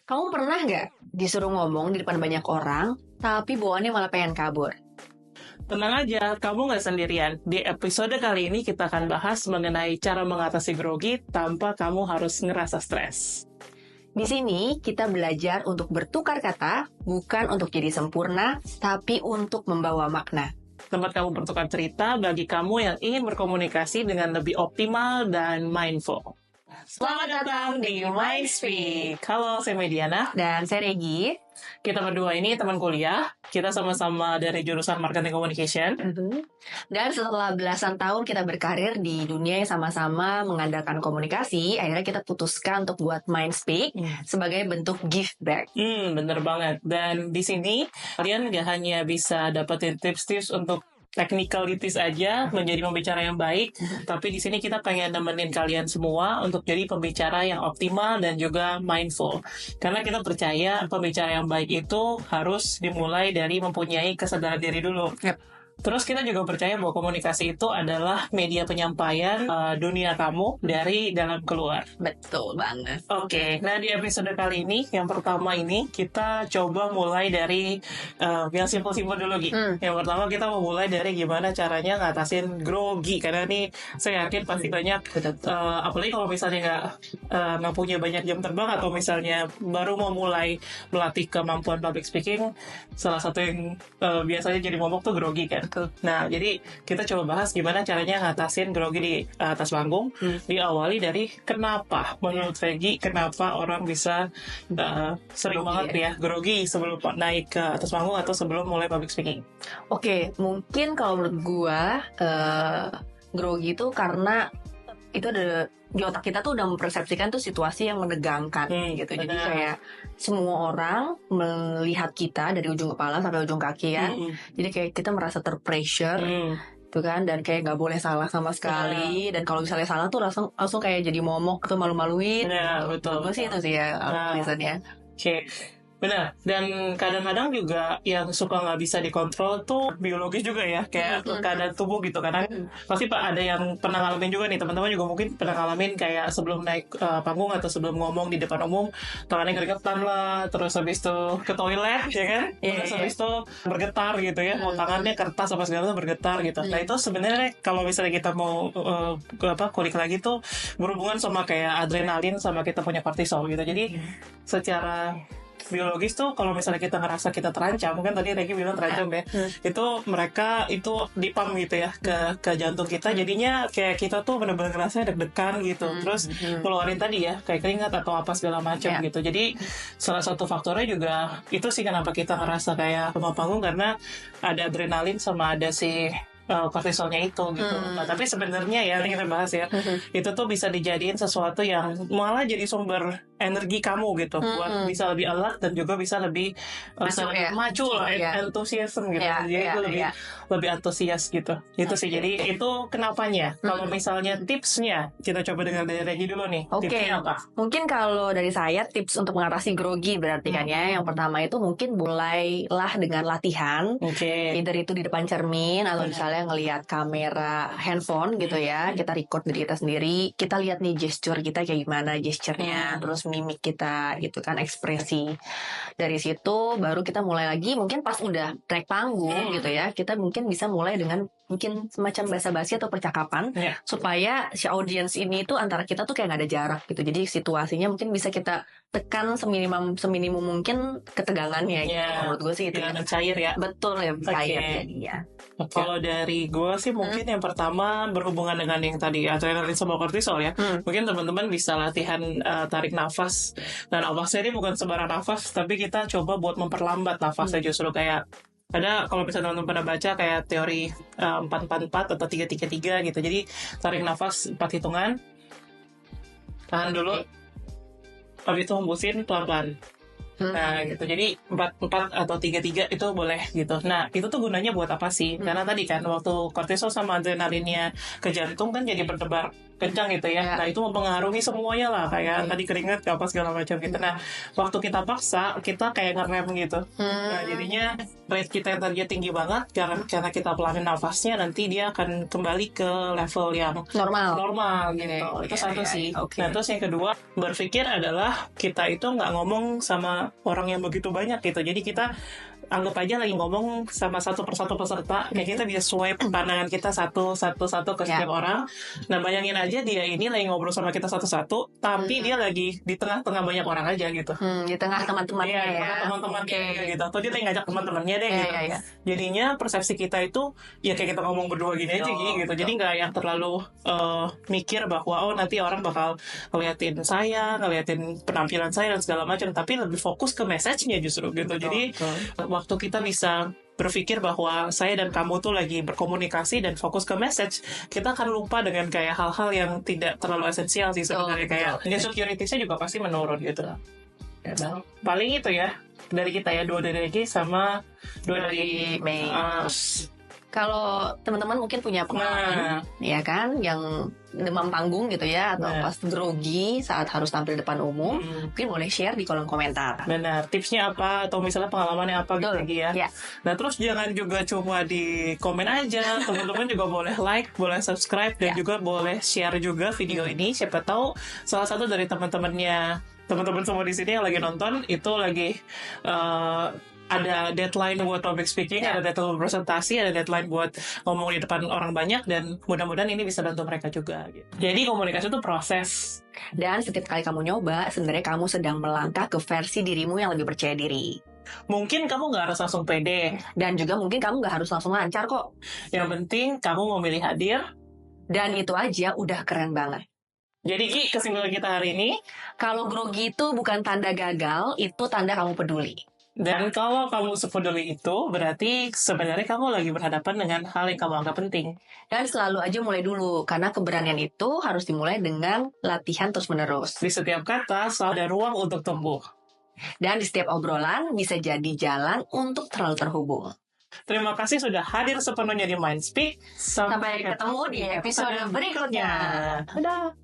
Kamu pernah nggak disuruh ngomong di depan banyak orang, tapi bawaannya malah pengen kabur? Tenang aja, kamu nggak sendirian. Di episode kali ini kita akan bahas mengenai cara mengatasi grogi tanpa kamu harus ngerasa stres. Di sini kita belajar untuk bertukar kata, bukan untuk jadi sempurna, tapi untuk membawa makna. Tempat kamu bertukar cerita bagi kamu yang ingin berkomunikasi dengan lebih optimal dan mindful. Selamat datang di Mindspeak. Halo, saya Mediana. Dan saya Regi. Kita berdua ini teman kuliah. Kita sama-sama dari jurusan Marketing Communication. Dan setelah belasan tahun kita berkarir di dunia yang sama-sama mengandalkan komunikasi, akhirnya kita putuskan untuk buat Mindspeak sebagai bentuk give back. Bener banget. Dan di sini kalian gak hanya bisa dapetin tips-tips untuk technicalities aja menjadi pembicara yang baik, tapi di sini kita pengen nemenin kalian semua untuk jadi pembicara yang optimal dan juga mindful. Karena kita percaya pembicara yang baik itu harus dimulai dari mempunyai kesadaran diri dulu. Terus kita juga percaya bahwa komunikasi itu adalah media penyampaian dunia kamu dari dalam keluar. Betul banget. Oke, nah di episode kali ini, yang pertama ini kita coba mulai dari yang simpel-simpel dulu, Gi. Yang pertama kita mau mulai dari gimana caranya ngatasin grogi. Karena nih saya yakin pasti banyak, apalagi kalau misalnya nggak punya banyak jam terbang atau misalnya baru mau mulai melatih kemampuan public speaking, salah satu yang biasanya jadi momok tuh grogi kan. Nah, jadi kita coba bahas gimana caranya ngatasin grogi di atas panggung. Diawali dari kenapa menurut Regi, kenapa orang bisa sering banget ya grogi sebelum naik ke atas panggung atau sebelum mulai public speaking. Oke, mungkin kalau menurut gua grogi itu karena itu ada di otak kita tuh udah mempersepsikan tuh situasi yang menegangkan gitu. Jadi kayak semua orang melihat kita dari ujung kepala sampai ujung kaki kan. Jadi kayak kita merasa terpressure tuh kan, dan kayak nggak boleh salah sama sekali. Dan kalau misalnya salah tuh langsung kayak jadi momok atau malu-maluin. Betul. Sih itu sih ya alasannya. Oke. Benar, dan kadang-kadang juga yang suka nggak bisa dikontrol tuh biologis juga ya, kayak keadaan tubuh gitu. Karena pasti ada yang pernah ngalamin juga nih, teman-teman juga mungkin pernah ngalamin kayak sebelum naik panggung atau sebelum ngomong di depan umum, tangannya keringetan lah, terus habis itu ke toilet, ya kan? Terus habis itu bergetar gitu ya, mau tangannya kertas apa segala macam bergetar gitu. Nah itu sebenarnya kalau misalnya kita mau kulik lagi tuh berhubungan sama kayak adrenalin sama kita punya kortisol gitu. Jadi secara biologis tuh kalau misalnya kita ngerasa kita terancam, mungkin tadi Regi bilang terancam ya, itu mereka itu dipam gitu ya ke jantung kita, jadinya kayak kita tuh benar-benar ngerasa deg-degan gitu, terus keluarin tadi ya kayak keringat atau apa segala macam gitu. Jadi salah satu faktornya juga itu sih kenapa kita ngerasa kayak lemah panggung, karena ada adrenalin sama ada si kortisolnya itu gitu. Nah, tapi sebenarnya ya ini kita bahas ya, itu tuh bisa dijadiin sesuatu yang malah jadi sumber energi kamu gitu, buat bisa lebih alert dan juga bisa lebih maju lah, enthusiasm gitu. Jadi itu lebih antusias gitu. Itu sih. Jadi itu kenapanya. Kalau misalnya tipsnya kita coba dengar dari Regi dulu nih. Tipsnya apa? Mungkin kalau dari saya tips untuk mengatasi grogi berarti kan ya, yang pertama itu mungkin mulailah dengan latihan. Either itu di depan cermin atau misalnya ngelihat kamera handphone gitu ya, kita record diri kita sendiri, kita lihat nih gesture kita kayak gimana gesturnya, terus mimik kita gitu kan, ekspresi. Dari situ baru kita mulai lagi, mungkin pas udah naik panggung gitu ya, kita mungkin bisa mulai dengan mungkin semacam basa-basi atau percakapan supaya si audiens ini tuh antara kita tuh kayak gak ada jarak gitu. Jadi situasinya mungkin bisa kita tekan seminimum mungkin ketegangannya gitu. Menurut gue sih itu cair ya. Betul ya, cair ya. Kalau dari gue sih mungkin yang pertama berhubungan dengan yang tadi adrenalin sama kortisol ya. Mungkin teman-teman bisa latihan tarik nafas. Dan nafasnya ini bukan sembarang nafas, tapi kita coba buat memperlambat nafasnya. Justru kayak ada, kalau misalnya teman-teman pernah baca kayak teori 4-4-4 atau 3-3-3 gitu. Jadi tarik nafas 4 hitungan, tahan dulu, habis itu hembusin pelan-pelan. Nah gitu, jadi 4-4 atau 3-3 itu boleh gitu. Nah itu tuh gunanya buat apa sih? Karena tadi kan waktu kortisol sama adrenalinnya ke jantung kan jadi berdebar kencang gitu ya. Nah itu mempengaruhi semuanya lah, kayak tadi keringat apa segala macam gitu. Nah waktu kita paksa, kita kayak ngerem gitu. Nah jadinya rate kita yang tadinya tinggi banget, karena kita pelanin nafasnya, nanti dia akan kembali ke level yang normal gitu. Itu satu sih. Nah terus yang kedua, berpikir adalah kita itu nggak ngomong sama orang yang begitu banyak gitu. Jadi kita anggap aja lagi ngomong sama satu persatu peserta, kayak kita bisa swipe pandangan kita satu ke setiap orang. Nah bayangin aja dia ini lagi ngobrol sama kita satu-satu, tapi dia lagi di tengah-tengah banyak orang aja gitu. Di tengah teman-temannya teman-temannya gitu. Atau dia lagi ngajak teman-temannya deh gitu. Jadinya persepsi kita itu ya kayak kita ngomong berdua gini aja gitu. Jadi nggak yang terlalu mikir bahwa nanti orang bakal ngeliatin saya, ngeliatin penampilan saya dan segala macam, tapi lebih fokus ke message-nya justru gitu. Jadi waktu kita bisa berpikir bahwa saya dan kamu tuh lagi berkomunikasi dan fokus ke message, kita akan lupa dengan kayak hal-hal yang tidak terlalu esensial sih sebenarnya. Kayak insecurity-nya juga pasti menurun gitu. Paling itu ya dari kita ya, 2 dari Egi sama 2 dari Mei. Kalau teman-teman mungkin punya pengalaman, ya kan, yang demam panggung gitu ya, atau pas grogi saat harus tampil depan umum, mungkin boleh share di kolom komentar. Benar, tipsnya apa, atau misalnya pengalamannya apa gitu lagi ya. Nah terus jangan juga cuma di komen aja, teman-teman juga boleh like, boleh subscribe, dan juga boleh share juga video ini. Siapa tahu salah satu dari teman-teman semua di sini yang lagi nonton itu lagi ada deadline buat public speaking, ada deadline buat presentasi, ada deadline buat ngomong di depan orang banyak, dan mudah-mudahan ini bisa bantu mereka juga gitu. Jadi komunikasi itu proses. Dan setiap kali kamu nyoba, sebenarnya kamu sedang melangkah ke versi dirimu yang lebih percaya diri. Mungkin kamu gak harus langsung pede, dan juga mungkin kamu gak harus langsung lancar kok. Yang penting kamu memilih hadir, dan itu aja udah keren banget. Jadi Gi, kesimpulan kita hari ini, kalau grogi itu bukan tanda gagal, itu tanda kamu peduli. Dan kalau kamu sepeduli itu, berarti sebenarnya kamu lagi berhadapan dengan hal yang kamu anggap penting. Dan selalu aja mulai dulu, karena keberanian itu harus dimulai dengan latihan terus-menerus. Di setiap kata selalu ada ruang untuk tumbuh. Dan di setiap obrolan bisa jadi jalan untuk terlalu terhubung. Terima kasih sudah hadir sepenuhnya di Mindspeak. Sampai ketemu di episode berikutnya. Dadah.